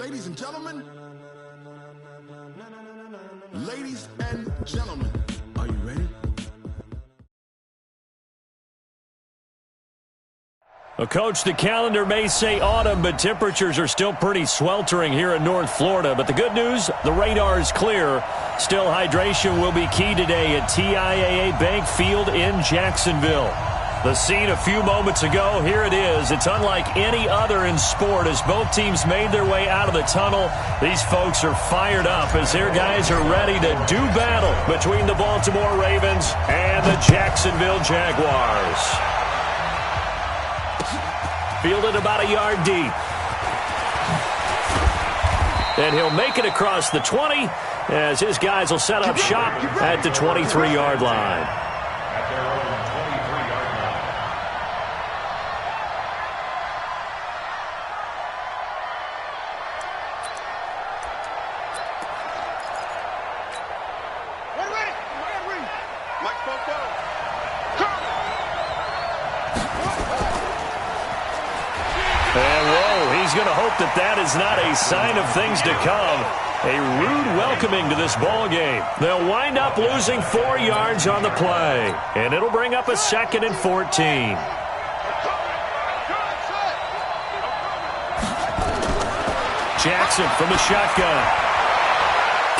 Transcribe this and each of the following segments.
Ladies and gentlemen, are you ready? Well, Coach, the calendar may say autumn, but temperatures are still pretty sweltering here in North Florida. But the good news, the radar is clear. Still, hydration will be key today at TIAA Bank Field in Jacksonville. The scene a few moments ago, here it is. It's unlike any other in sport as both teams made their way out of the tunnel. These folks are fired up as their guys are ready to do battle between the Baltimore Ravens and the Jacksonville Jaguars. Fielded about a yard deep. And he'll make it across the 20 as his guys will set up shop at the 23-yard line. That is not a sign of things to come. A rude welcoming to this ball game. They'll wind up losing 4 yards on the play, and it'll bring up a 2nd and 14. Jackson from the shotgun.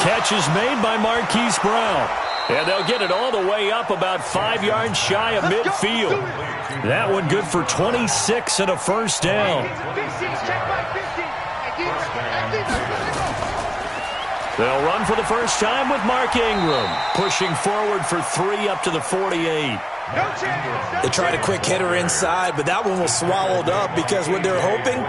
Catch is made by Marquise Brown. And they'll get it all the way up about 5 yards shy of midfield. That one good for 26 and a first down. They'll run for the first time with Mark Ingram, pushing forward for 3 up to the 48. They tried a quick hitter inside, but that one was swallowed up because what they're hoping,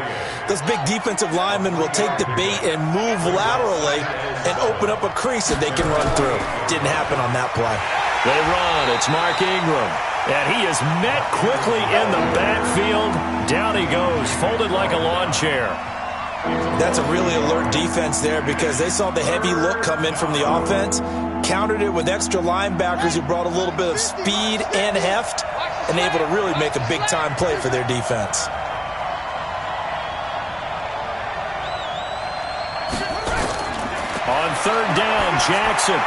those big defensive linemen will take the bait and move laterally and open up a crease that they can run through. Didn't happen on that play. They run. It's Mark Ingram. And he is met quickly in the backfield. Down he goes, folded like a lawn chair. That's a really alert defense there because they saw the heavy look come in from the offense, countered it with extra linebackers who brought a little bit of speed and heft, and able to really make a big-time play for their defense. On 3rd down, Jackson.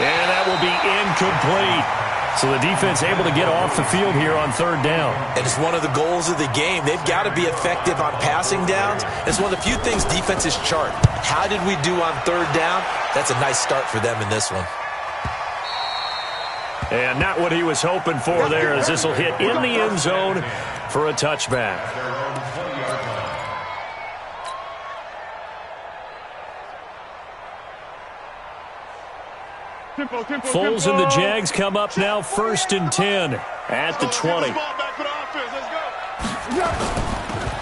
And that will be incomplete. So the defense able to get off the field here on 3rd down. And it's one of the goals of the game. They've got to be effective on passing downs. It's one of the few things defenses chart. How did we do on 3rd down? That's a nice start for them in this one. And not what he was hoping for there as this will hit in the end zone for a touchback. Foles and the Jags come up now 1st and 10 at the 20.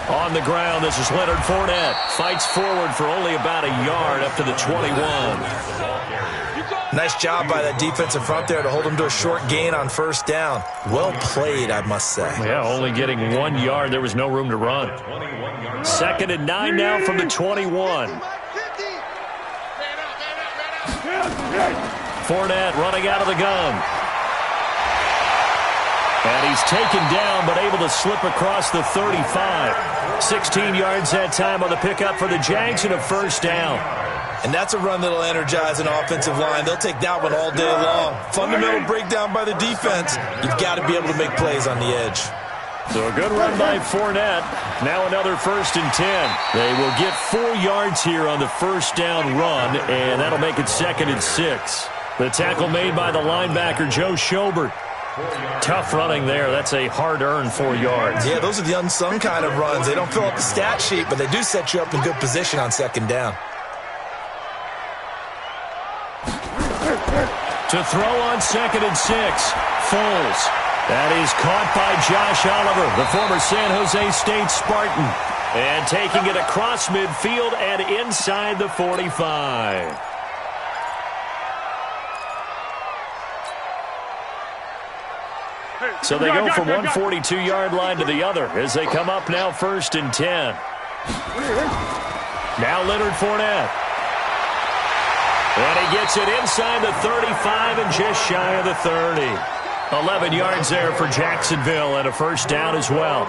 On the ground, this is Leonard Fournette. Fights forward for only about a yard up to the 21. Nice job by that defensive front there to hold him to a short gain on 1st down. Well played, I must say. Yeah, only getting 1 yard. There was no room to run. 2nd and 9 now from the 21. Fournette running out of the gun. And he's taken down but able to slip across the 35. 16 yards that time on the pickup for the Jags and a 1st down. And that's a run that'll energize an offensive line. They'll take that one all day long. Fundamental breakdown by the defense. You've got to be able to make plays on the edge. So a good run by Fournette. Now another 1st and 10. They will get 4 yards here on the 1st down run, and that'll make it 2nd and 6. The tackle made by the linebacker, Joe Schobert. Tough running there. That's a hard-earned 4 yards. Yeah, those are the unsung kind of runs. They don't fill up the stat sheet, but they do set you up in good position on 2nd down. To throw on 2nd and 6, Foles. That is caught by Josh Oliver, the former San Jose State Spartan. And taking it across midfield and inside the 45. So they go from one 42-yard line to the other as they come up now 1st and 10. Now Leonard Fournette. And he gets it inside the 35 and just shy of the 30. 11 yards there for Jacksonville and a 1st down as well.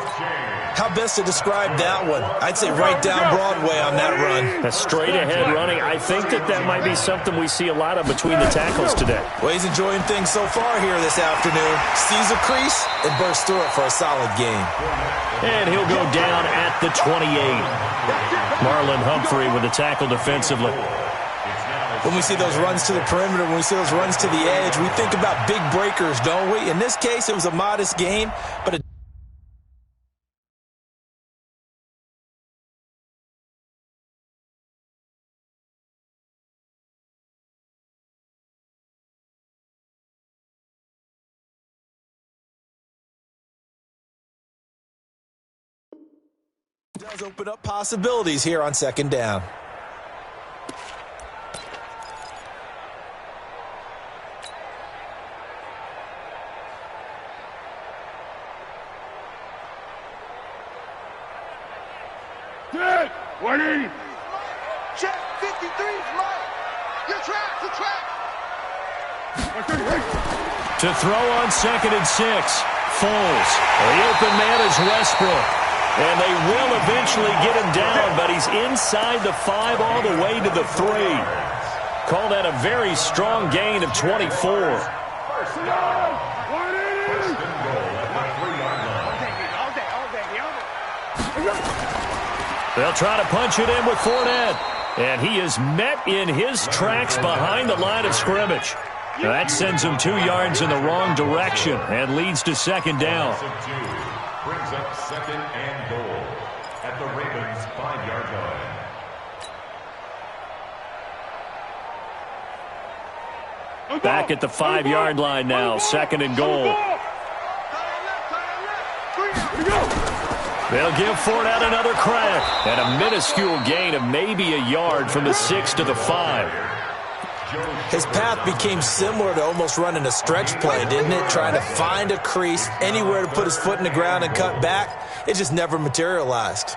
How best to describe that one? I'd say right down Broadway on that run. A straight-ahead running. I think that might be something we see a lot of between the tackles today. Well, he's enjoying things so far here this afternoon. Sees a crease and bursts through it for a solid gain. And he'll go down at the 28. Marlon Humphrey with the tackle defensively. When we see those runs to the perimeter, when we see those runs to the edge, we think about big breakers, don't we? In this case, it was a modest gain, but a does open up possibilities here on second down. Good. 180. Check 53 is right. Your track, the track. To throw on 2nd and 6. Foles. The open man is Westbrook. And they will eventually get him down, but he's inside the 5 all the way to the 3. Call that a very strong gain of 24. They'll try to punch it in with Fournette. And he is met in his tracks behind the line of scrimmage. That sends him 2 yards in the wrong direction and leads to second down. Brings up 2nd and goal at the Ravens' 5-yard line. Back at the 5-yard line now, 2nd and goal. They'll give Fournette another crack. And a minuscule gain of maybe a yard from the 6 to the 5. His path became similar to almost running a stretch play, didn't it? Trying to find a crease, anywhere to put his foot in the ground and cut back. It just never materialized.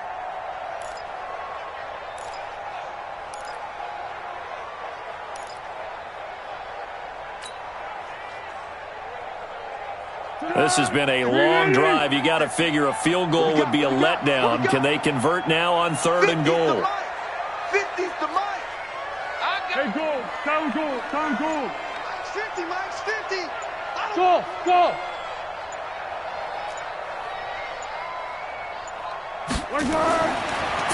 This has been a long drive. You got to figure a field goal would be a letdown. Can they convert now on 3rd and goal? 50's the mic. Hey, goal. Down goal. Down goal. Mike's 50, Mike's 50. Go. Go.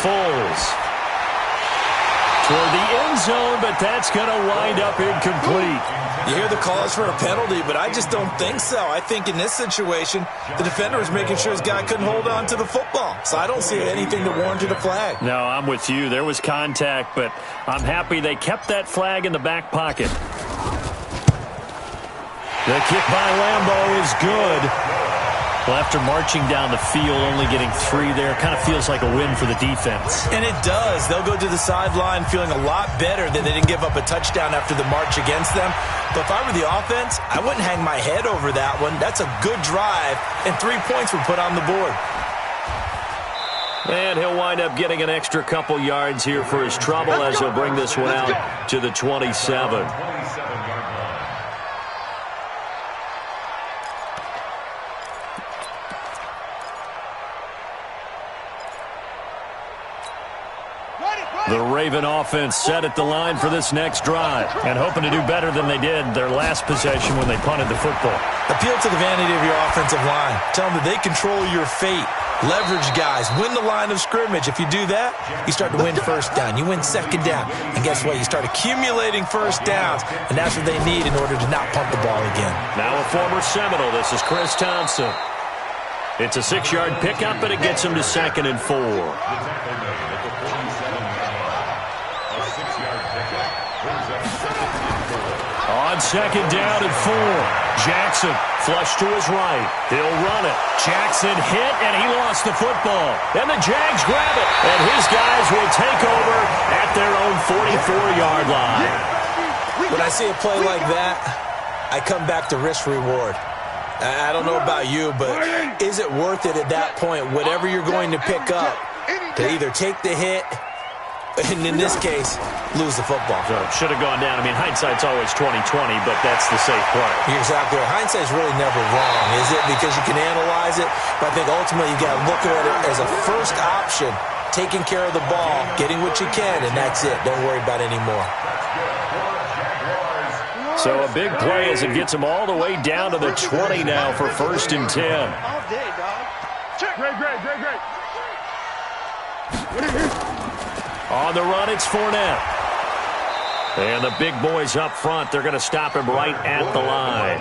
Foles. Toward the end zone, but that's going to wind up incomplete. You hear the calls for a penalty, but I just don't think so. I think in this situation, the defender was making sure his guy couldn't hold on to the football. So I don't see anything to warrant a flag. No, I'm with you. There was contact, but I'm happy they kept that flag in the back pocket. The kick by Lambeau is good. Well, after marching down the field, only getting 3 there, kind of feels like a win for the defense. And it does. They'll go to the sideline feeling a lot better that they didn't give up a touchdown after the march against them. But if I were the offense, I wouldn't hang my head over that one. That's a good drive, and 3 points were put on the board. And he'll wind up getting an extra couple yards here for his trouble as he'll bring this one out to the 27. The Raven offense set at the line for this next drive and hoping to do better than they did their last possession when they punted the football. Appeal to the vanity of your offensive line. Tell them that they control your fate. Leverage guys. Win the line of scrimmage. If you do that, you start to win first down. You win second down. And guess what? You start accumulating first downs. And that's what they need in order to not punt the ball again. Now a former Seminole. This is Chris Thompson. It's a 6-yard pickup, and it gets him to 2nd and 4. On 2nd down and 4. Jackson flush to his right. He'll run it. Jackson hit, and he lost the football. And the Jags grab it, and his guys will take over at their own 44-yard line. When I see a play like that, I come back to risk-reward. I don't know about you, but is it worth it at that point, whatever you're going to pick up, to either take the hit And in this case, lose the football. So should have gone down. I mean, hindsight's always 20/20, but that's the safe play. You're exactly right. Hindsight's really never wrong, is it? Because you can analyze it, but I think ultimately you got to look at it as a first option, taking care of the ball, getting what you can, and that's it. Don't worry about it anymore. So a big play as it gets them all the way down to the 20 now for 1st and 10. All day, dog. Great. On the run, it's Fournette. And the big boys up front, they're going to stop him right at the line.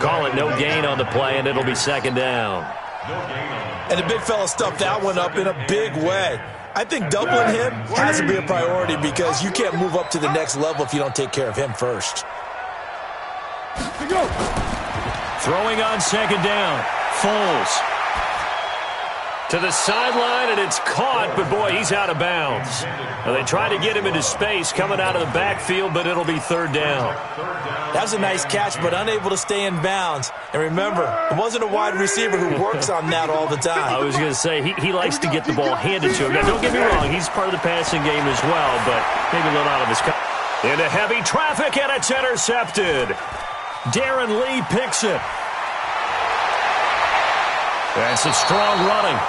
Call it no gain on the play, and it'll be 2nd down. And the big fella stuffed that one up in a big way. I think doubling him has to be a priority because you can't move up to the next level if you don't take care of him first. Throwing on 2nd down. Foles. To the sideline, and it's caught, but boy, he's out of bounds. Now, they try to get him into space coming out of the backfield, but it'll be 3rd down. That was a nice catch, but unable to stay in bounds. And remember, it wasn't a wide receiver who works on that all the time. I was going to say, he likes to get the ball handed to him. Now, don't get me wrong, he's part of the passing game as well, but maybe a little out of his into heavy traffic, and it's intercepted. Darren Lee picks it. That's a strong running.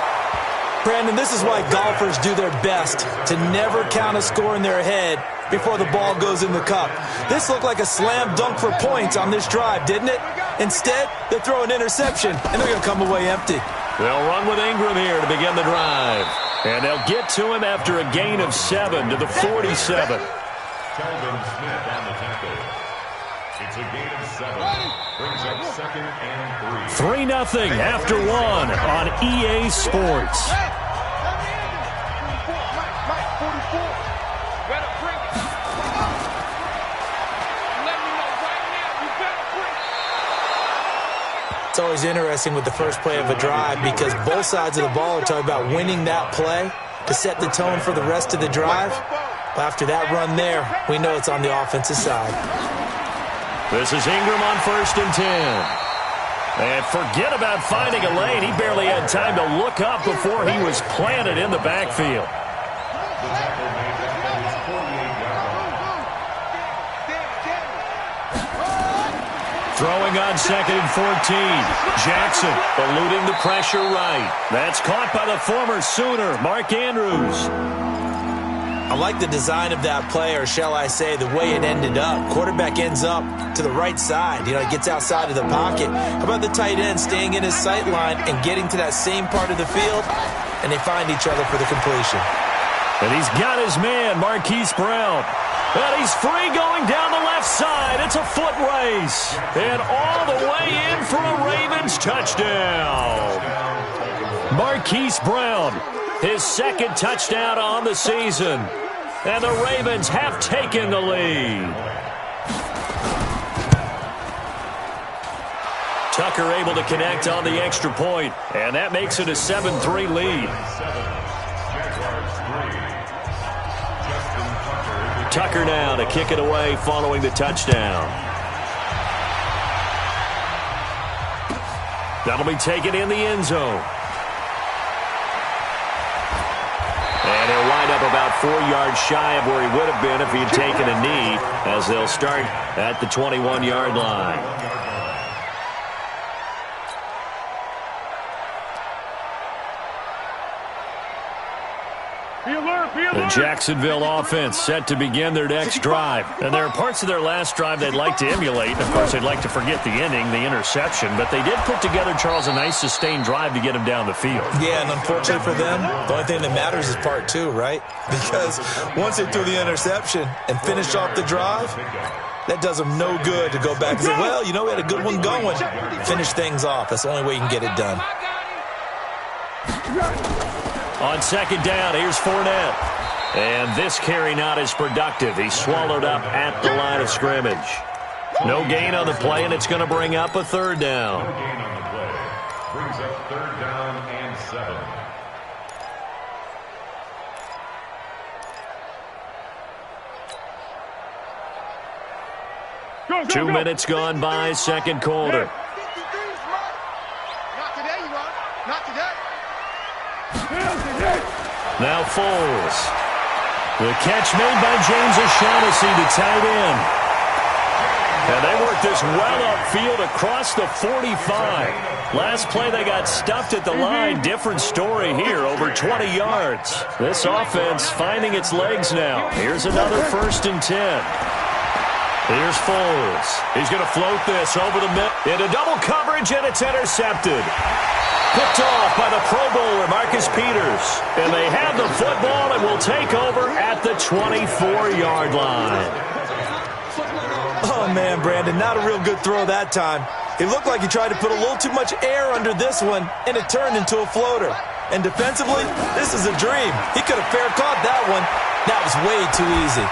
Brandon, this is why golfers do their best to never count a score in their head before the ball goes in the cup. This looked like a slam dunk for points on this drive, didn't it? Instead, they throw an interception, and they're going to come away empty. They'll run with Ingram here to begin the drive. And they'll get to him after a gain of 7 to the 47. Calvin Smith on the tackle. It's a gain of 7. Brings up 2nd and 3. 3-0 after 1 on EA Sports. It's always interesting with the first play of a drive because both sides of the ball are talking about winning that play to set the tone for the rest of the drive. But after that run there, we know it's on the offensive side. This is Ingram on 1st and 10. And forget about finding a lane. He barely had time to look up before he was planted in the backfield. Throwing on 2nd and 14. Jackson eluding the pressure right. That's caught by the former Sooner, Mark Andrews. I like the design of that play, or shall I say the way it ended up. Quarterback ends up to the right side. You know, he gets outside of the pocket. How about the tight end staying in his sight line and getting to that same part of the field, and they find each other for the completion. And he's got his man, Marquise Brown. And he's free going down the left side. It's a foot race. And all the way in for a Ravens touchdown. Marquise Brown, his 2nd touchdown on the season. And the Ravens have taken the lead. Tucker able to connect on the extra point, and that makes it a 7-3 lead. Tucker now to kick it away following the touchdown. That'll be taken in the end zone. And he'll wind up about 4 yards shy of where he would have been if he had taken a knee, as they'll start at the 21-yard line. The Jacksonville offense set to begin their next drive. And there are parts of their last drive they'd like to emulate. Of course, they'd like to forget the ending, the interception. But they did put together, Charles, a nice sustained drive to get him down the field. Yeah, and unfortunately for them, the only thing that matters is part 2, right? Because once they threw the interception and finished off the drive, that does them no good to go back and say, well, you know, we had a good one going. Finish things off. That's the only way you can get it done. On 2nd down, here's Fournette. And this carry not as productive. He's swallowed up at the line of scrimmage. No gain on the play, and it's going to bring up a 3rd down. No gain on the play. Brings up 3rd down and 7. Go, 2 minutes gone by, 2nd quarter. Not today, you are. Not today. Now Foles. The catch made by James O'Shaughnessy, the tight end. And they work this well upfield across the 45. Last play they got stuffed at the line. Different story here, over 20 yards. This offense finding its legs now. Here's another 1st and 10. Here's Foles. He's going to float this over the middle. Into double coverage, and it's intercepted. Picked off by the Pro Bowler, Marcus Peters. And they have the football and will take over at the 24-yard line. Oh, man, Brandon, not a real good throw that time. It looked like he tried to put a little too much air under this one, and it turned into a floater. And defensively, this is a dream. He could have fair caught that one. That was way too easy.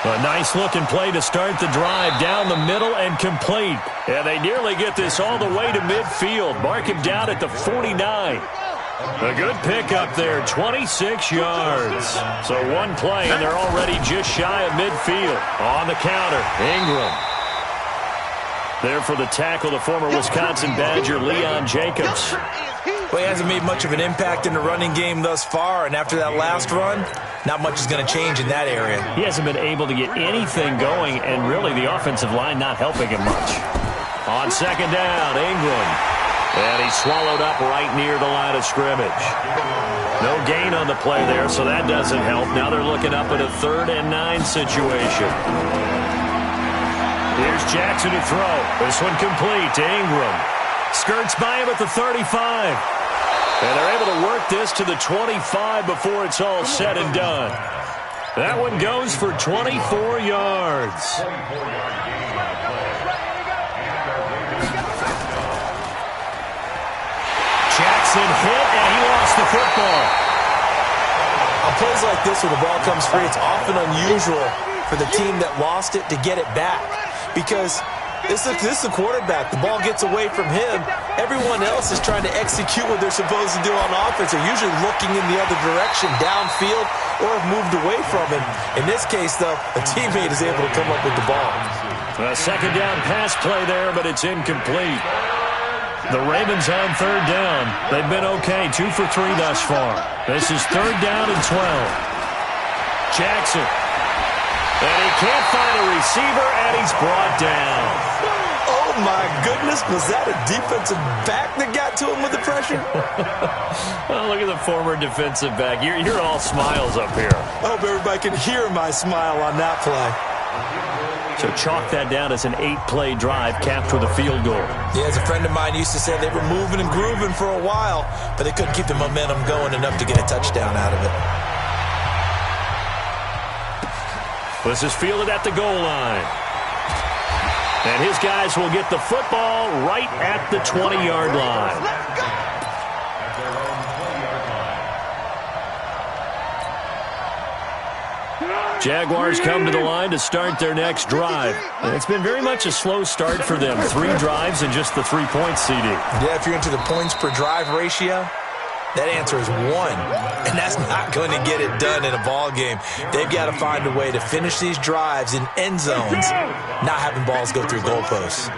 A nice-looking play to start the drive down the middle and complete. And they nearly get this all the way to midfield. Mark him down at the 49. A good pickup there, 26 yards. So one play, and they're already just shy of midfield. On the counter, Ingram. There for the tackle, the former Wisconsin Badger, Leon Jacobs. Well, he hasn't made much of an impact in the running game thus far, and after that last run, not much is going to change in that area. He hasn't been able to get anything going, and really the offensive line not helping him much. On second down, Ingram. And he's swallowed up right near the line of scrimmage. No gain on the play there, so that doesn't help. Now they're looking up at a 3rd and 9 situation. Here's Jackson to throw. This one complete to Ingram. Skirts by him at the 35. And they're able to work this to the 25 before it's all said and done. That one goes for 24 yards. Jackson hit, and he lost the football. On plays like this where the ball comes free, it's often unusual for the team that lost it to get it back. Because this is the quarterback. The ball gets away from him. Everyone else is trying to execute what they're supposed to do on offense. They're usually looking in the other direction, downfield, or have moved away from him. In this case, though, a teammate is able to come up with the ball. A second down pass play there, but it's incomplete. The Ravens on 3rd down. They've been okay, 2 for 3 thus far. This is 3rd down and 12. Jackson. And he can't find a receiver, and he's brought down. Oh, my goodness. Was that a defensive back that got to him with the pressure? Oh, look at the former defensive back. You're all smiles up here. I hope everybody can hear my smile on that play. So chalk that down as an 8-play drive capped with a field goal. Yeah, as a friend of mine used to say, they were moving and grooving for a while, but they couldn't keep the momentum going enough to get a touchdown out of it. This is fielded at the goal line. And his guys will get the football right at the 20-yard line. Jaguars come to the line to start their next drive. And it's been very much a slow start for them. 3 drives and just the 3 points, CD. Yeah, if you're into the points per drive ratio, that answer is 1. And that's not going to get it done in a ball game. They've got to find a way to finish these drives in end zones, not having balls go through goalposts.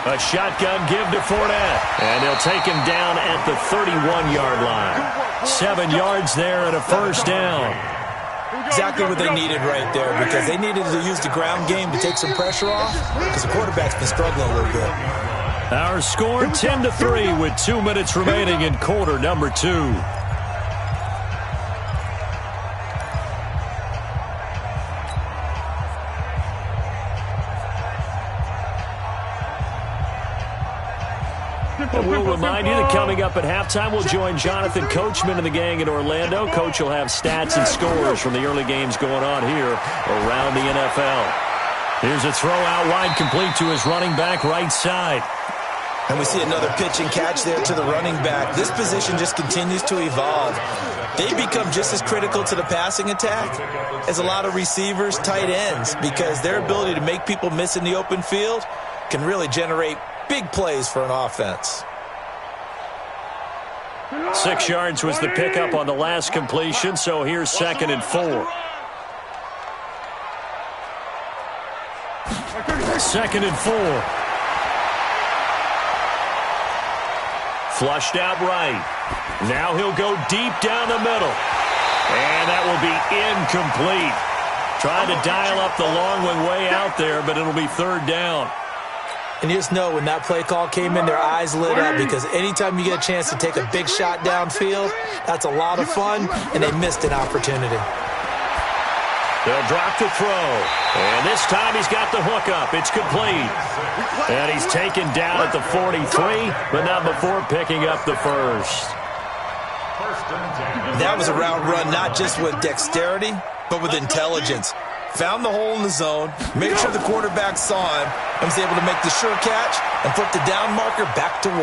A shotgun give to Fournette. And they'll take him down at the 31-yard line. 7 yards there and a 1st down. Exactly what they needed right there, because they needed to use the ground game to take some pressure off, because the quarterback's been struggling a little bit. Our score 10-3 with 2 minutes remaining in quarter number 2. We'll remind you that coming up at halftime, we'll join Jonathan Coachman and the gang in Orlando. Coach will have stats and scores from the early games going on here around the NFL. Here's a throw out wide, complete to his running back right side. And we see another pitch and catch there to the running back. This position just continues to evolve. They become just as critical to the passing attack as a lot of receivers, tight ends, because their ability to make people miss in the open field can really generate big plays for an offense. 6 yards was the pickup on the last completion, so here's 2nd and 4. 2nd and 4. Flushed out right. Now he'll go deep down the middle. And that will be incomplete. Trying to dial up the long one way out there, but it'll be third down. And you just know when that play call came in, their eyes lit up, because anytime you get a chance to take a big shot downfield, that's a lot of fun, and they missed an opportunity. They'll drop the throw. And this time he's got the hook up. It's complete. And he's taken down at the 43, but not before picking up the first. That was a route run not just with dexterity, but with intelligence. Found the hole in the zone, made sure the quarterback saw him, and was able to make the sure catch and put the down marker back to 1.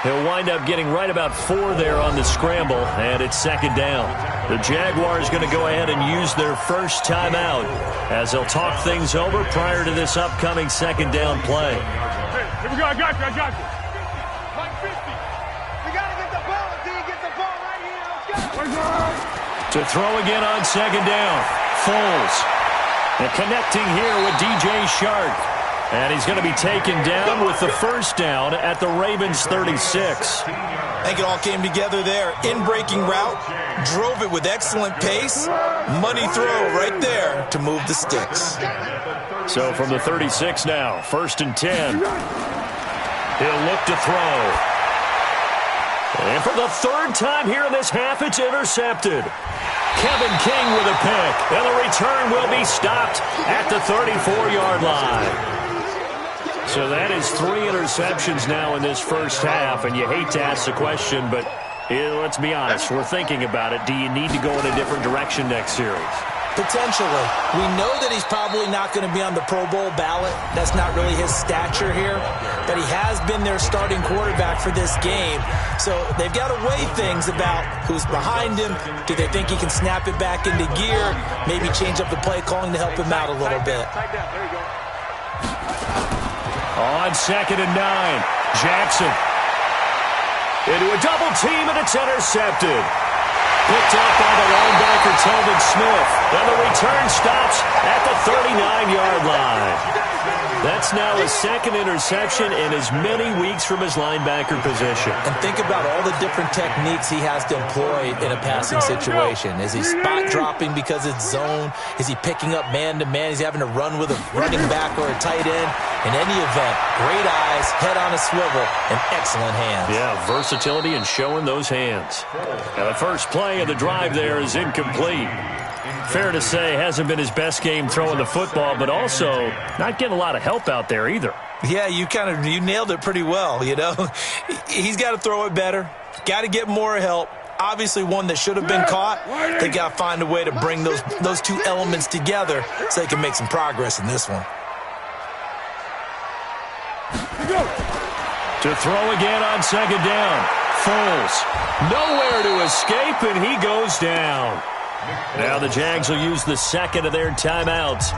He'll wind up getting right about 4 there on the scramble, and it's second down. The Jaguars going to go ahead and use their first timeout as they'll talk things over prior to this upcoming second down play. Hey, here we go. I got you. Like 50. We got to get the ball. D, get the ball right here. Let's go. To throw again on second down. Foles. And connecting here with DJ Shark. And he's going to be taken down with the first down at the Ravens 36. I think it all came together there. In-breaking route, drove it with excellent pace. Money throw right there to move the sticks. So from the 36 now, first and 10. He'll look to throw. And for the third time here in this half, it's intercepted. Kevin King with a pick. And the return will be stopped at the 34-yard line. So that is 3 interceptions now in this first half, and you hate to ask the question, but let's be honest, we're thinking about it. Do you need to go in a different direction next series? Potentially. We know that he's probably not going to be on the Pro Bowl ballot. That's not really his stature here, but he has been their starting quarterback for this game. So they've got to weigh things about who's behind him. Do they think he can snap it back into gear? Maybe change up the play calling to help him out a little bit. There you go. On second and 9, Jackson. Into a double team, and it's intercepted. Picked up by the linebacker, Telvin Smith. And the return stops at the 39-yard line. That's now his second interception in as many weeks from his linebacker position. And think about all the different techniques he has to employ in a passing situation. Is he spot dropping because it's zone? Is he picking up man-to-man? Is he having to run with a running back or a tight end? In any event, great eyes, head on a swivel, and excellent hands. Yeah, versatility and showing those hands. Now the first play of the drive there is incomplete. Fair to say, hasn't been his best game throwing the football, but also not getting a lot of help out there either. Yeah, you nailed it pretty well, you know. He's got to throw it better. Got to get more help. Obviously one that should have been caught. They got to find a way to bring those two elements together so they can make some progress in this one. To throw again on second down. Foles. Nowhere to escape, and he goes down. Now the Jags will use the second of their timeouts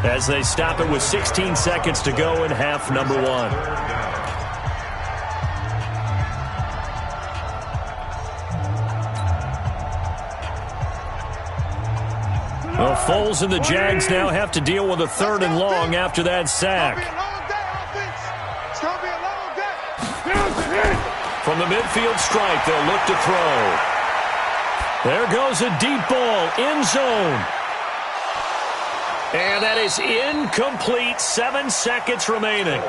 as they stop it with 16 seconds to go in half number 1. Well, Foles and the Jags now have to deal with a third and long after that sack. From the midfield stripe, they'll look to throw. There goes a deep ball, end zone. And that is incomplete, 7 seconds remaining.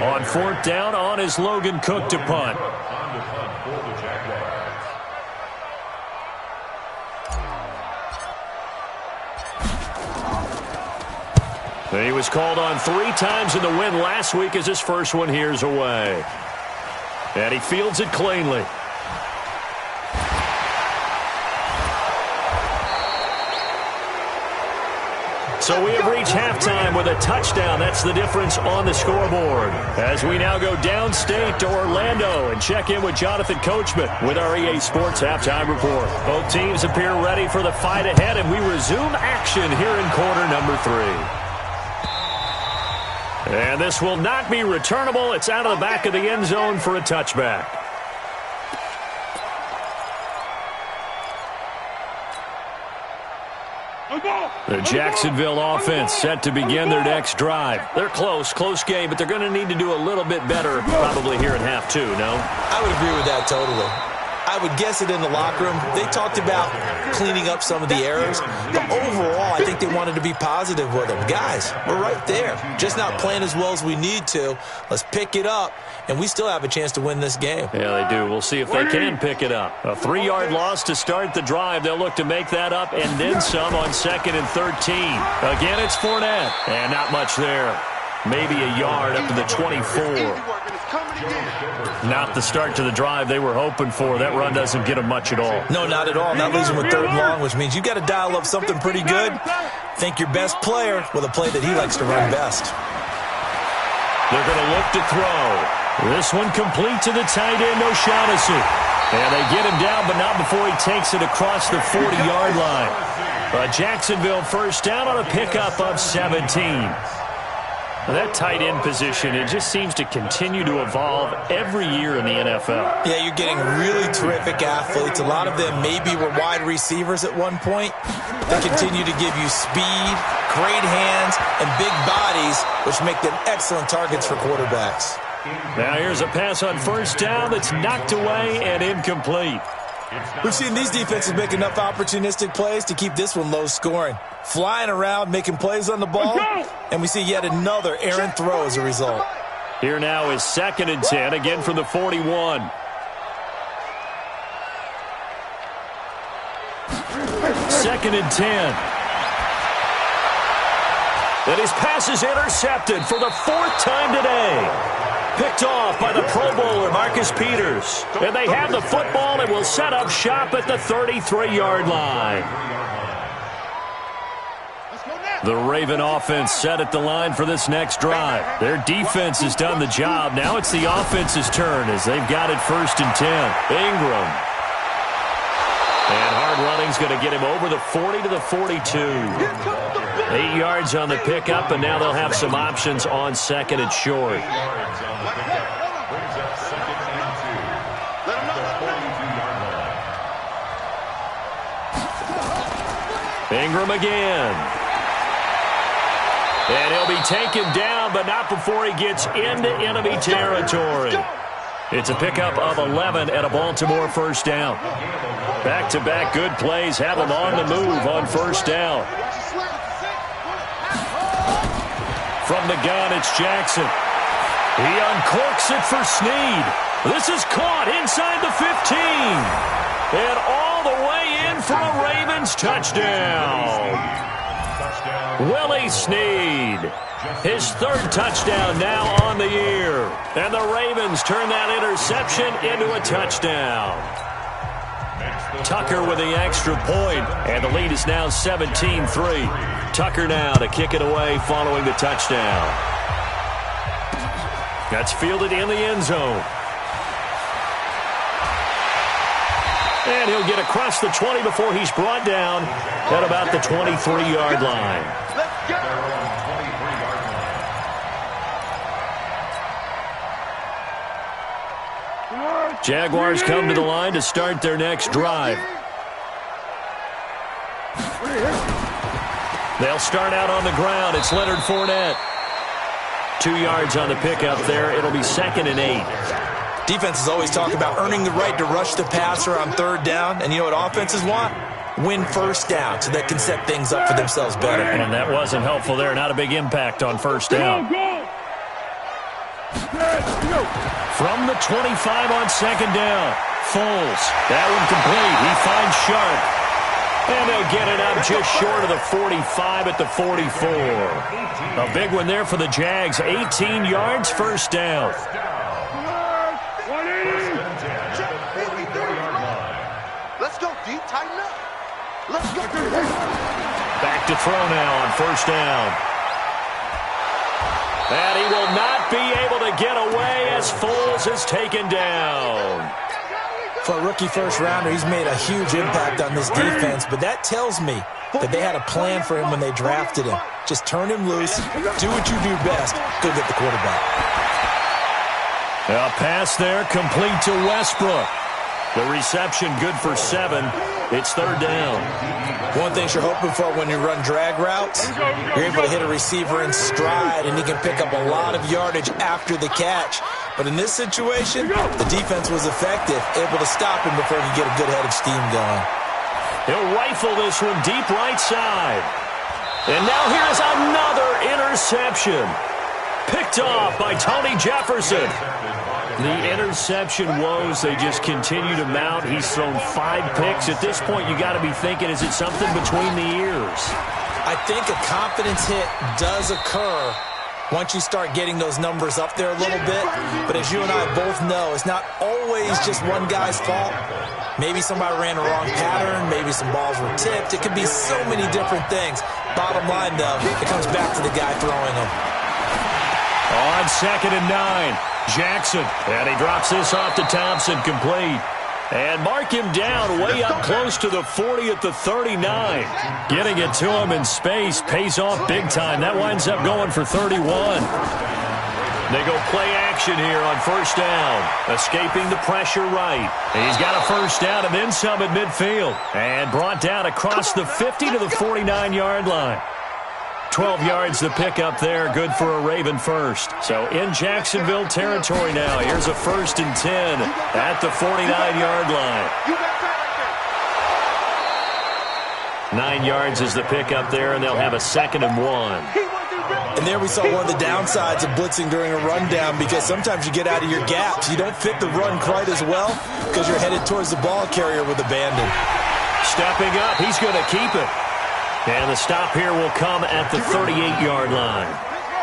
On fourth down, on is Logan Cook to punt. He was called on 3 times in the win last week as his first one here's away. And he fields it cleanly. So we have reached halftime with a touchdown. That's the difference on the scoreboard. As we now go downstate to Orlando and check in with Jonathan Coachman with our EA Sports Halftime Report. Both teams appear ready for the fight ahead, and we resume action here in quarter number 3. And this will not be returnable. It's out of the back of the end zone for a touchback. The Jacksonville offense set to begin their next drive. They're close game, but they're going to need to do a little bit better probably here in half two, no? I would agree with that totally. I would guess it in the locker room. They talked about cleaning up some of the errors, but overall, I think they wanted to be positive with them. Guys, we're right there. Just not playing as well as we need to. Let's pick it up, and we still have a chance to win this game. Yeah, they do. We'll see if they can pick it up. A 3-yard loss to start the drive. They'll look to make that up and then some on 2nd and 13. Again, it's Fournette, and not much there. Maybe a yard up to the 24. Not the start to the drive they were hoping for. That run doesn't get them much at all. No, not at all. Not losing with 3rd and long, which means you got to dial up something pretty good. Think your best player with a play that he likes to run best. They're going to look to throw. This one complete to the tight end, O'Shaughnessy. And they get him down, but not before he takes it across the 40-yard line. A Jacksonville first down on a pickup of 17. That tight end position, it just seems to continue to evolve every year in the NFL. Yeah, you're getting really terrific athletes. A lot of them maybe were wide receivers at one point. They continue to give you speed, great hands, and big bodies, which make them excellent targets for quarterbacks. Now here's a pass on first down that's knocked away and incomplete. We've seen these defenses make enough opportunistic plays to keep this one low scoring. Flying around, making plays on the ball, and we see yet another errant throw as a result. Here now is 2nd and 10, again from the 41. Second and 10. And his pass is intercepted for the 4th time today. Picked off by the Pro Bowler, Marcus Peters. And they have the football and will set up shop at the 33-yard line. The Raven offense set at the line for this next drive. Their defense has done the job. Now it's the offense's turn as they've got it 1st and 10. Ingram. And hard running's going to get him over the 40 to the 42. 8 yards on the pickup, and now they'll have some options on 2nd and short. Ingram again. And he'll be taken down, but not before he gets into enemy territory. It's a pickup of 11 at a Baltimore first down. Back-to-back good plays have him on the move on first down. From the gun, it's Jackson. He uncorks it for Snead. This is caught inside the 15. And all the way in for a Ravens touchdown. Willie Snead, his 3rd touchdown now on the year. And the Ravens turn that interception into a touchdown. Tucker with the extra point, and the lead is now 17-3. Tucker now to kick it away following the touchdown. That's fielded in the end zone. And he'll get across the 20 before he's brought down at about the 23-yard line. Jaguars come to the line to start their next drive. They'll start out on the ground. It's Leonard Fournette. 2 yards on the pickup there. It'll be 2nd and 8. Defenses always talk about earning the right to rush the passer on 3rd down. And you know what offenses want? Win first down so they can set things up for themselves better. And that wasn't helpful there. Not a big impact on first down. From the 25 on 2nd down. Foles. That one complete. He finds Sharp. And they'll get it up just short of the 45 at the 44. A big one there for the Jags. 18 yards, first down. Let's go deep, tighten up. Let's go. Back to throw now on first down. And he will not be able to get away as Foles is taken down. For a rookie first-rounder, he's made a huge impact on this defense, but that tells me that they had a plan for him when they drafted him. Just turn him loose, do what you do best, go get the quarterback. A pass there complete to Westbrook. The reception good for 7. It's third down. One thing you're hoping for when you run drag routes, you're able to hit a receiver in stride, and he can pick up a lot of yardage after the catch. But in this situation, the defense was effective, able to stop him before he could get a good head of steam going. He'll rifle this one deep right side. And now here's another interception. Picked off by Tony Jefferson. The interception woes, they just continue to mount. He's thrown 5 picks. At this point, you got to be thinking, is it something between the ears? I think a confidence hit does occur once you start getting those numbers up there a little bit. But as you and I both know, it's not always just one guy's fault. Maybe somebody ran the wrong pattern. Maybe some balls were tipped. It could be so many different things. Bottom line, though, it comes back to the guy throwing them. On 2nd and 9, Jackson. And he drops this off to Thompson, complete. And mark him down way up close to the 40 at the 39. Getting it to him in space pays off big time. That winds up going for 31. They go play action here on first down. Escaping the pressure right. And he's got a first down and then some at midfield. And brought down across the 50 to the 49-yard line. 12 yards to pick up there. Good for a Raven first. So in Jacksonville territory now. Here's a 1st and 10 at the 49-yard line. 9 yards is the pickup there, and they'll have a 2nd and 1. And there we saw one of the downsides of blitzing during a rundown, because sometimes you get out of your gaps. You don't fit the run quite as well because you're headed towards the ball carrier with abandon. Stepping up, he's going to keep it. And the stop here will come at the 38-yard line.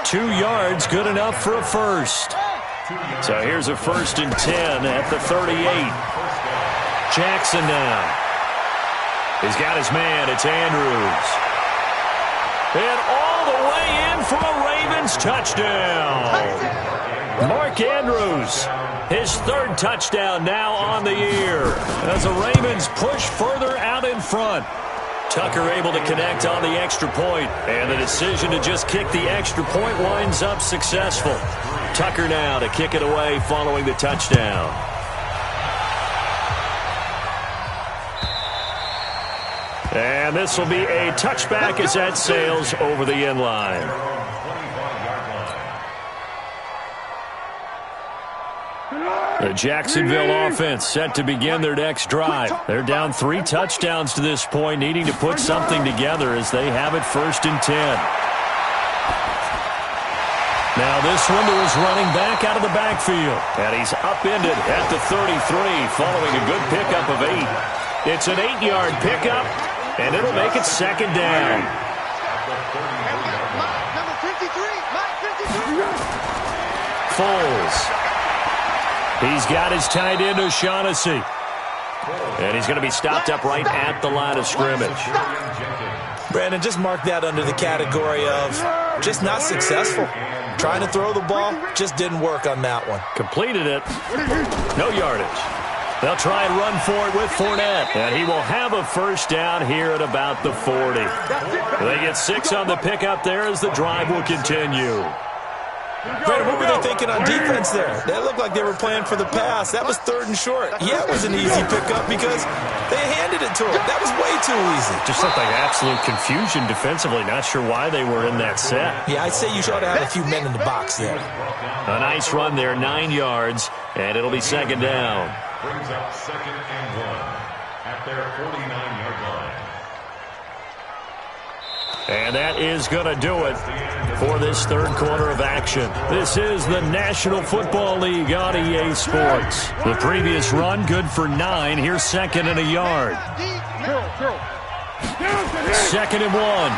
2 yards, good enough for a first. So here's a 1st and 10 at the 38. Jackson now. He's got his man. It's Andrews. And all the way in for a Ravens touchdown. Mark Andrews, his 3rd touchdown now on the year, as the Ravens push further out in front. Tucker able to connect on the extra point, and the decision to just kick the extra point winds up successful. Tucker now to kick it away following the touchdown. And this will be a touchback as that sails over the end line. The Jacksonville offense set to begin their next drive. They're down 3 touchdowns to this point, needing to put something together as they have it 1st and 10. Now this one to his running back out of the backfield. And he's upended at the 33 following a good pickup of 8. It's an 8-yard pickup, and it'll make it 2nd down. Foles. He's got his tight end, O'Shaughnessy. And he's going to be stopped up right at the line of scrimmage. Brandon, just mark that under the category of just not successful. Trying to throw the ball, just didn't work on that one. Completed it. No yardage. They'll try and run for it with Fournette. And he will have a first down here at about the 40. They get 6 on the pickup there as the drive will continue. Brandon, what were they thinking on defense there? They looked like they were playing for the pass. That was 3rd and short. Yeah, it was an easy pickup because they handed it to him. That was way too easy. Just looked like absolute confusion defensively. Not sure why they were in that set. Yeah, I'd say you should have a few men in the box there. A nice run there, 9 yards, and it'll be 2nd down. Brings up 2nd and 1 at their 49-yard line. And that is going to do it for this 3rd quarter of action. This is the National Football League on EA Sports. The previous run, good for 9. Here's 2nd and a yard. 2nd and 1.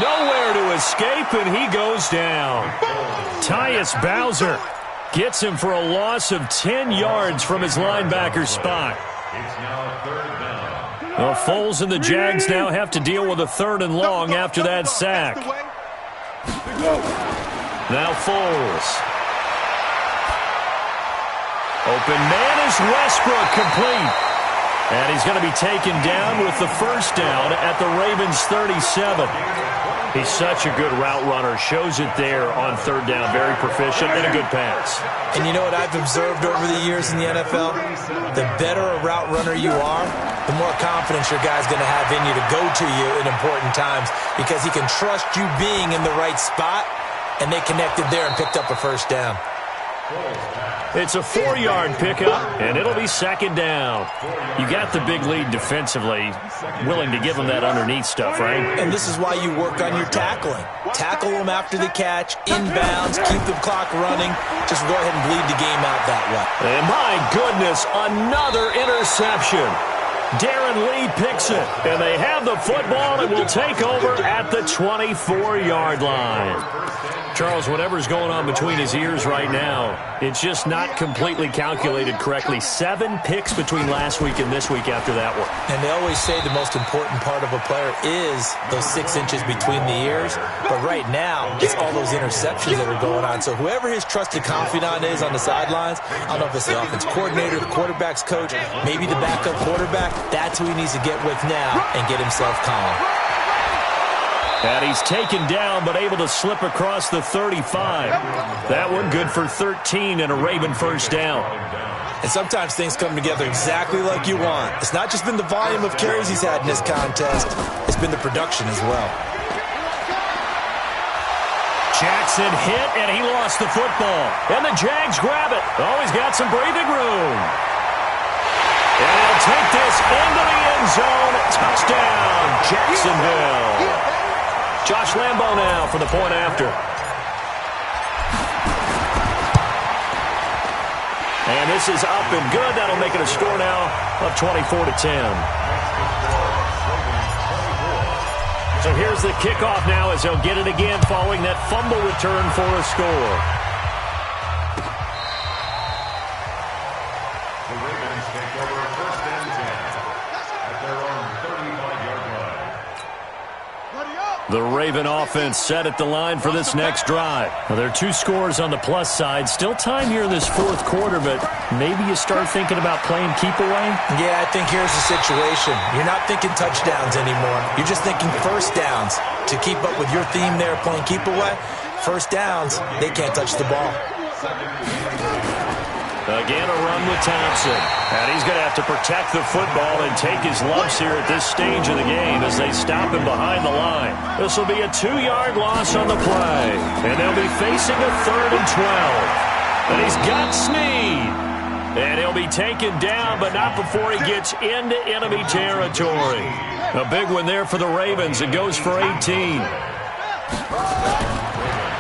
Nowhere to escape, and he goes down. Tyus Bowser gets him for a loss of 10 yards from his linebacker spot. It's now 3rd down. Well, Foles and the Jags now have to deal with a 3rd and long after that sack. Now Foles. Open man is Westbrook, complete. And he's going to be taken down with the first down at the Ravens' 37. He's such a good route runner. Shows it there on third down. Very proficient and a good pass. And you know what I've observed over the years in the NFL? The better a route runner you are, the more confidence your guy's going to have in you to go to you in important times because he can trust you being in the right spot, and they connected there and picked up a first down. It's a 4-yard pickup, and it'll be second down. You got the big lead defensively, willing to give them that underneath stuff, right? And this is why you work on your tackling. Tackle them after the catch, inbounds, keep the clock running. Just go ahead and bleed the game out that way. And my goodness, another interception. Darren Lee picks it, and they have the football and will take over at the 24-yard line. Charles, whatever's going on between his ears right now, it's just not completely calculated correctly. 7 picks between last week and this week after that one. And they always say the most important part of a player is those 6 inches between the ears. But right now, it's all those interceptions that are going on. So whoever his trusted confidant is on the sidelines, I don't know if it's the offense coordinator, the quarterback's coach, maybe the backup quarterback, that's who he needs to get with now and get himself calm. And he's taken down but able to slip across the 35. That one good for 13 and a Raven first down. And sometimes things come together exactly like you want. It's not just been the volume of carries he's had in this contest. It's been the production as well. Jackson hit, and he lost the football. And the Jags grab it. Oh, he's got some breathing room. And he'll take this into the end zone. Touchdown, Jacksonville. Josh Lambeau now for the point after. And this is up and good. That'll make it a score now of 24-10. So here's the kickoff now as they'll get it again following that fumble return for a score. The Ravens take over first and 10 at their own 35-yard line. The Raven offense set at the line for this next drive. Well, there are 2 scores on the plus side. Still time here in this fourth quarter, but maybe you start thinking about playing keep away? Yeah, I think here's the situation. You're not thinking touchdowns anymore. You're just thinking first downs. To keep up with your theme there, playing keep away, first downs, they can't touch the ball. Again, a run with Thompson. And he's going to have to protect the football and take his lumps here at this stage of the game as they stop him behind the line. This will be a 2-yard loss on the play. And they'll be facing a 3rd and 12. And he's got Snead. And he'll be taken down, but not before he gets into enemy territory. A big one there for the Ravens. It goes for 18.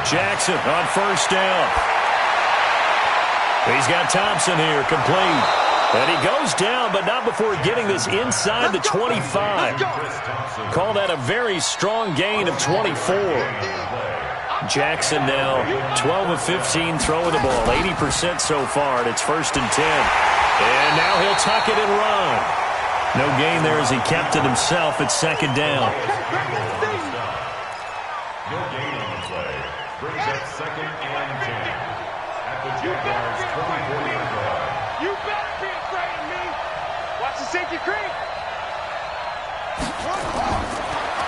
Jackson on first down. He's got Thompson here, complete. And he goes down, but not before getting this inside the 25. Call that a very strong gain of 24. Jackson now 12 of 15 throwing the ball, 80% so far, and it's 1st and 10. And now he'll tuck it and run. No gain there as he kept it himself at 2nd down. No gain on the play. Brings up 2nd and 10. At the Jaguars' 24-yard line. You better be afraid of me. Watch the safety creep.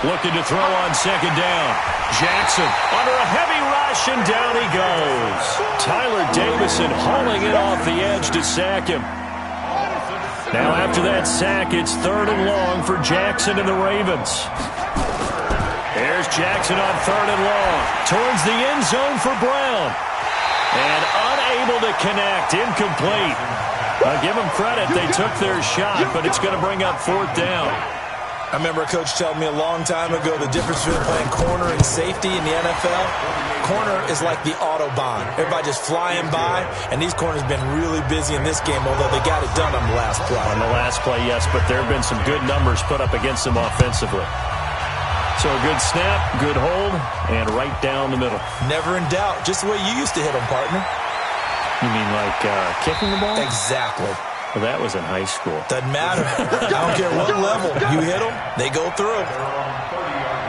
Looking to throw on 2nd down. Jackson under a heavy rush, and down he goes. Tyler Davison hauling it off the edge to sack him. Now after that sack, it's 3rd and long for Jackson and the Ravens. There's Jackson on 3rd and long. Towards the end zone for Brown. And unable to connect, incomplete. I'll give them credit, they took their shot, but it's going to bring up 4th down. I remember a coach telling me a long time ago the difference between playing corner and safety in the NFL. Corner is like the Autobahn. Everybody just flying by, and these corners have been really busy in this game, although they got it done on the last play. On the last play, yes, but there have been some good numbers put up against them offensively. So a good snap, good hold, and right down the middle. Never in doubt. Just the way you used to hit them, partner. You mean like kicking the ball? Exactly. Well, that was in high school. Doesn't matter. I don't care what level. You hit them, they go through. They're on 30-yard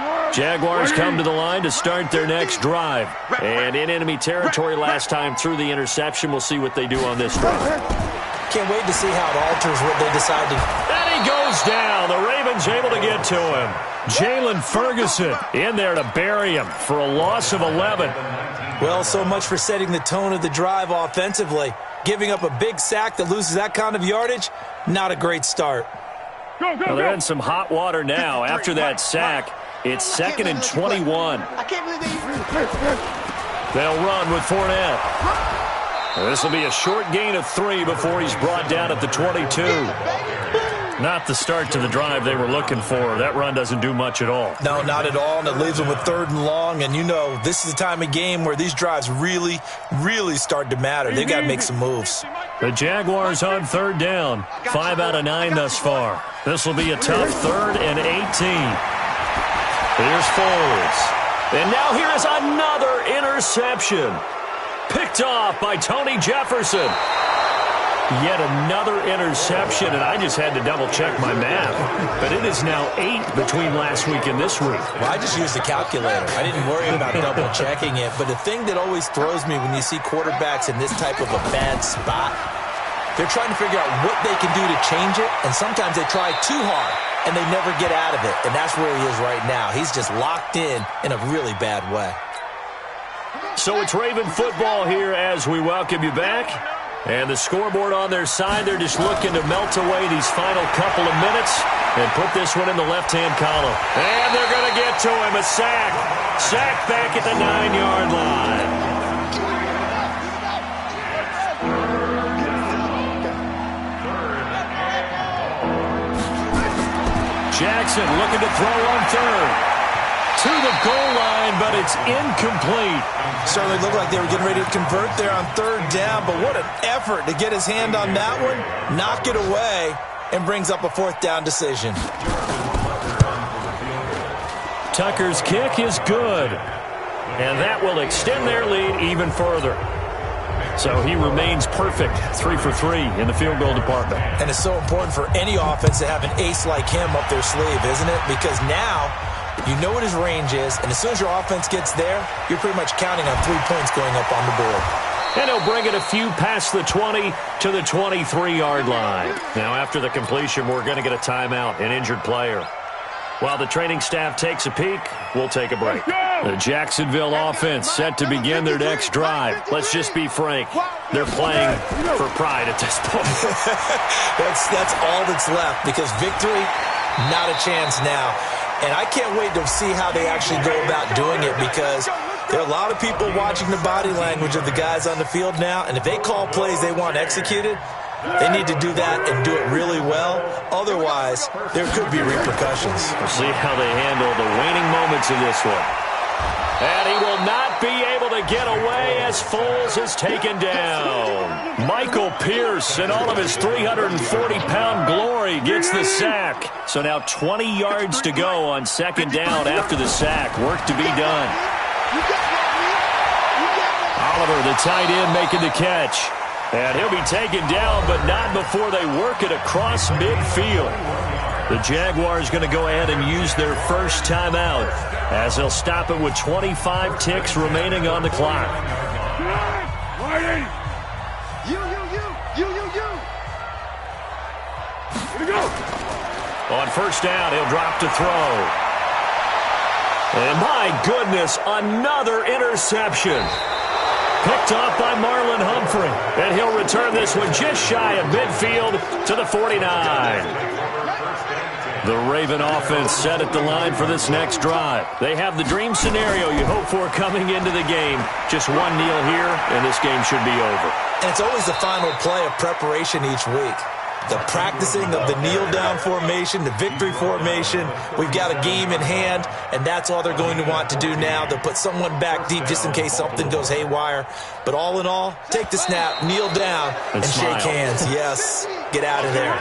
line. Jaguars come to the line to start their next drive. And in enemy territory last time through the interception. We'll see what they do on this drive. Can't wait to see how it alters what they decide to. And he goes down. The Ravens able to get to him. Jalen Ferguson in there to bury him for a loss of 11. Well, so much for setting the tone of the drive offensively. Giving up a big sack that loses that kind of yardage, not a great start. Well, they're in some hot water now after that sack. It's 2nd and 21. They'll run with Fournette. This will be a short gain of 3 before he's brought down at the 22. Not the start to the drive they were looking for. That run doesn't do much at all. No, not at all, and it leaves them with 3rd and long. And you know, this is the time of game where these drives really, really start to matter. They've got to make some moves. The Jaguars on 3rd down. 5 out of 9 thus far. This will be a tough 3rd and 18. Here's Foles. And now here is another interception. Picked off by Tony Jefferson. Yet another interception, and I just had to double-check my math. But it is now 8 between last week and this week. Well, I just used the calculator. I didn't worry about double-checking it. But the thing that always throws me when you see quarterbacks in this type of a bad spot, they're trying to figure out what they can do to change it, and sometimes they try too hard, and they never get out of it. And that's where he is right now. He's just locked in a really bad way. So it's Raven football here as we welcome you back. And the scoreboard on their side, they're just looking to melt away these final couple of minutes and put this one in the left-hand column. And they're going to get to him, a sack. Sack back at the 9-yard line. Jackson looking to throw on 3rd. To the goal line, but it's incomplete. Certainly looked like they were getting ready to convert there on 3rd down, but what an effort to get his hand on that one, knock it away, and brings up a 4th down decision. Tucker's kick is good, and that will extend their lead even further. So he remains perfect, 3 for 3 in the field goal department. And it's so important for any offense to have an ace like him up their sleeve, isn't it? Because now you know what his range is, and as soon as your offense gets there, you're pretty much counting on 3 points going up on the board. And he'll bring it a few past the 20 to the 23-yard line. Now, after the completion, we're going to get a timeout, an injured player. While the training staff takes a peek, we'll take a break. The Jacksonville offense set to begin their next drive. Let's just be frank. They're playing for pride at this point. That's all that's left, because victory, not a chance now. And I can't wait to see how they actually go about doing it, because there are a lot of people watching the body language of the guys on the field now, and if they call plays they want executed, they need to do that and do it really well. Otherwise, there could be repercussions. We'll see how they handle the waning moments of this one. And he will not be able to get away as Foles is taken down. Michael Pierce, in all of his 340-pound glory, gets the sack. So now 20 yards to go on 2nd down after the sack. Work to be done. Oliver, the tight end, making the catch. And he'll be taken down, but not before they work it across midfield. The Jaguars going to go ahead and use their first timeout as they'll stop it with 25 ticks remaining on the clock. On 1st down, he'll drop to throw. And my goodness, another interception. Picked off by Marlon Humphrey. And he'll return this one just shy of midfield to the 49. The Raven offense set at the line for this next drive. They have the dream scenario you hope for coming into the game. Just one kneel here, and this game should be over. And it's always the final play of preparation each week. The practicing of the kneel-down formation, the victory formation. We've got a game in hand, and that's all they're going to want to do now. They'll put someone back deep just in case something goes haywire. But all in all, take the snap, kneel down, and shake hands. Yes, get out of there.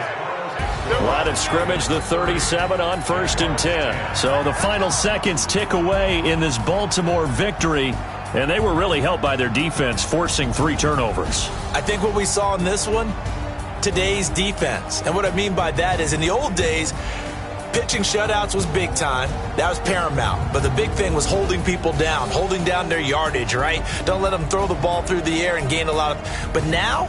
Line of scrimmage, the 37 on 1st and 10. So the final seconds tick away in this Baltimore victory, and they were really helped by their defense forcing 3 turnovers. I think what we saw in this one, today's defense. And what I mean by that is in the old days, Pitching shutouts was big time. That was paramount. But the big thing was holding people down, holding down their yardage, right? Don't let them throw the ball through the air and gain a lot of... But now,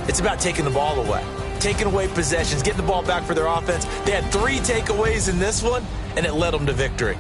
it's about taking the ball away. Taking away possessions, getting the ball back for their offense. They had 3 takeaways in this one, and it led them to victory.